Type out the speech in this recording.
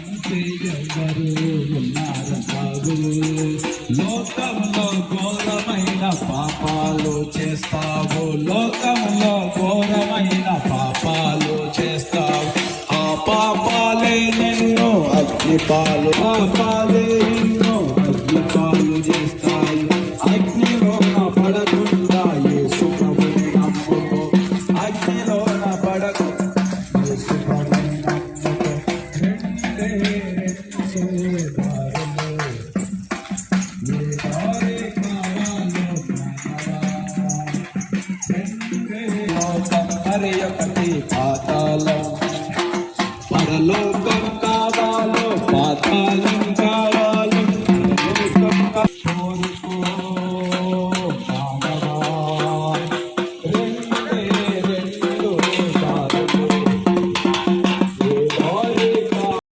ఎవరు ఉన్నారు కాదు. లోకంలో ఘోరమైన పాపాలు చేస్తావు, లోకంలో ఘోరమైన పాపాలు చేస్తావు. ఆ పాపాలే నిన్ను అగ్నిపాలు, పాపాలే నిన్ను అగ్నిపాలు చేస్తాయి. అగ్నిలోన పడకుండా యేసు ప్రభుని నమ్ముకో, అగ్నిలోన పడకుండా యేసు ప్రభుని నమ్ముకో. రెండే దారులు, ఏ దారి కావాలో లోకం మరి ఒకటి పాతాళం, పరలోకం కావాలో పాతాళం.